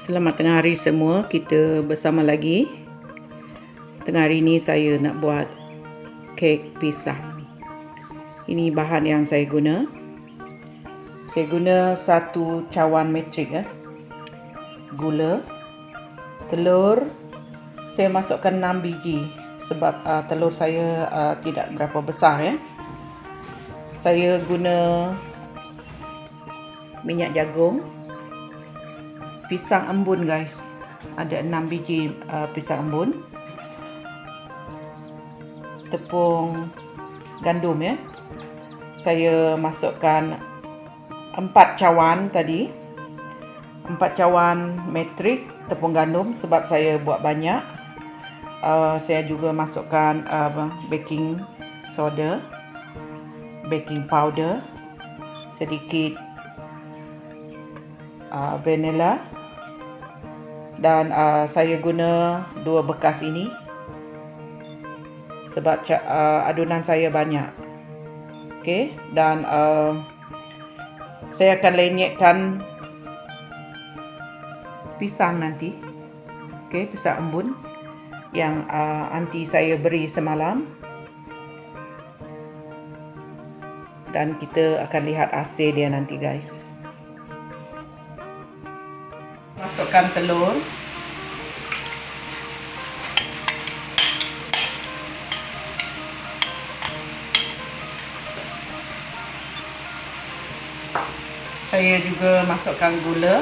Selamat tengah hari semua, kita bersama lagi. Tengah hari ni saya nak buat kek pisang. Ini bahan yang saya guna. Saya guna 1 cawan metrik gula, telur. Saya masukkan 6 biji sebab telur saya tidak berapa besar Saya guna minyak jagung. Pisang embun guys, ada 6 biji pisang embun. Tepung gandum saya masukkan 4 cawan tadi, 4 cawan metrik tepung gandum sebab saya buat banyak. Saya juga masukkan baking soda, baking powder, sedikit vanilla, dan saya guna 2 bekas ini sebab adunan saya banyak. Okey, dan saya akan lenyekkan pisang nanti. Okey, pisang embun yang aunty saya beri semalam, dan kita akan lihat hasil dia nanti guys. Masukkan telur. Saya juga masukkan gula.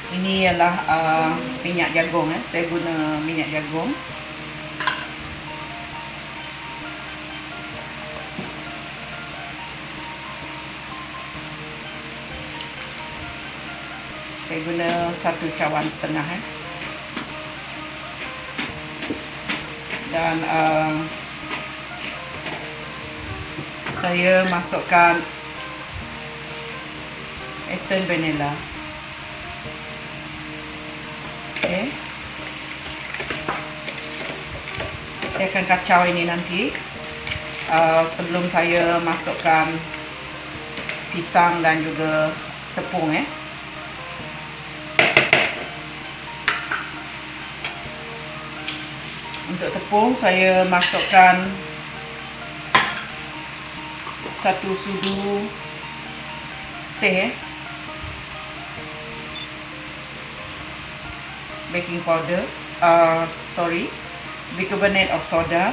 Ini ialah minyak jagung saya guna minyak jagung. Saya guna 1 cawan setengah dan saya masukkan esen vanilla. Okey, saya akan kacau ini nanti sebelum saya masukkan pisang dan juga tepung Untuk tepung saya masukkan 1 sudu teh baking powder, bicarbonate of soda,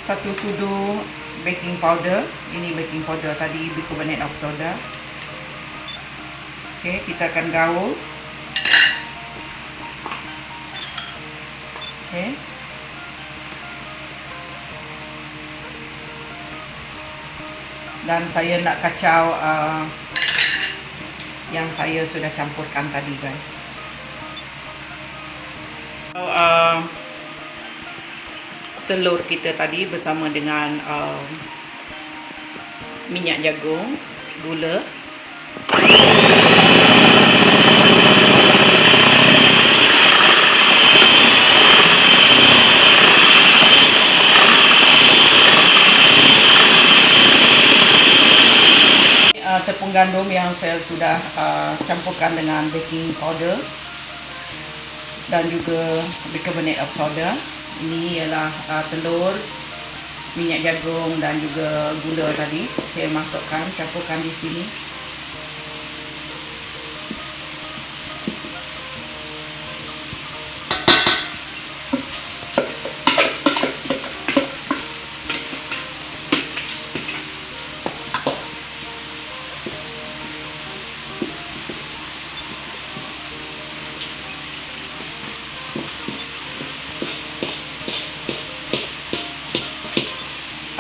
1 sudu baking powder. Ini baking powder tadi, bicarbonate of soda. Okey, kita akan gaul. Okey, dan saya nak kacau yang saya sudah campurkan tadi guys. Telur kita tadi bersama dengan minyak jagung, gula, tepung gandum yang saya sudah campurkan dengan baking powder dan juga bicarbonate of soda. Ini ialah telur, minyak jagung dan juga gula tadi. Saya masukkan, campurkan di sini.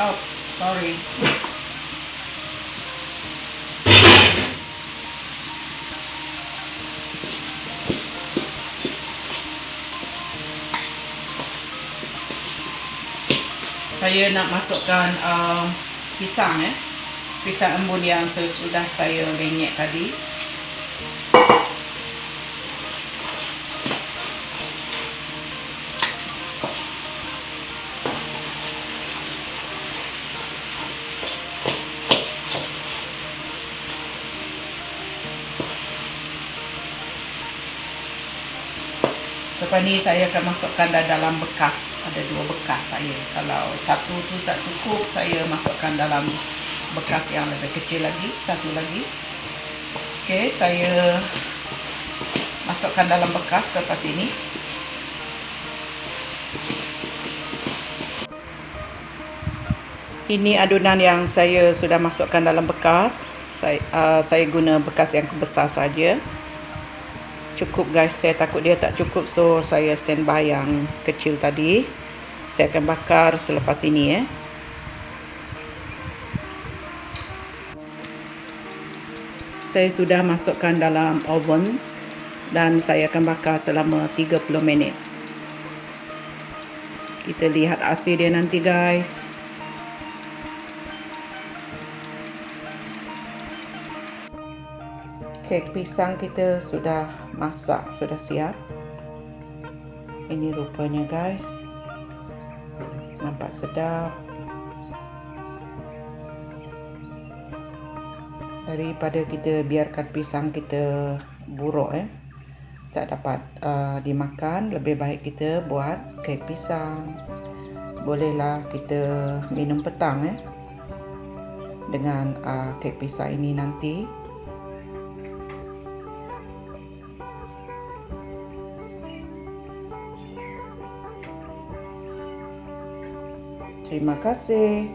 Oh, sorry. Saya nak masukkan pisang pisang embun yang sudah saya lenyek tadi. lepas ni saya akan masukkan dalam bekas. Ada 2 bekas saya. Kalau satu tu tak cukup, saya masukkan dalam bekas yang lebih kecil lagi, satu lagi. Okey, saya masukkan dalam bekas lepas ini. Ini adunan yang saya sudah masukkan dalam bekas. Saya guna bekas yang besar saja. Cukup guys, saya takut dia tak cukup, so saya standby yang kecil tadi. Saya akan bakar selepas ini . Saya sudah masukkan dalam oven dan saya akan bakar selama 30 minit. Kita lihat hasil dia nanti guys. Kek pisang kita sudah masak, sudah siap. Ini rupanya guys. Nampak sedap. Daripada kita biarkan pisang kita buruk tak dapat dimakan, lebih baik kita buat kek pisang. Bolehlah kita minum petang dengan kek pisang ini nanti. Terima kasih.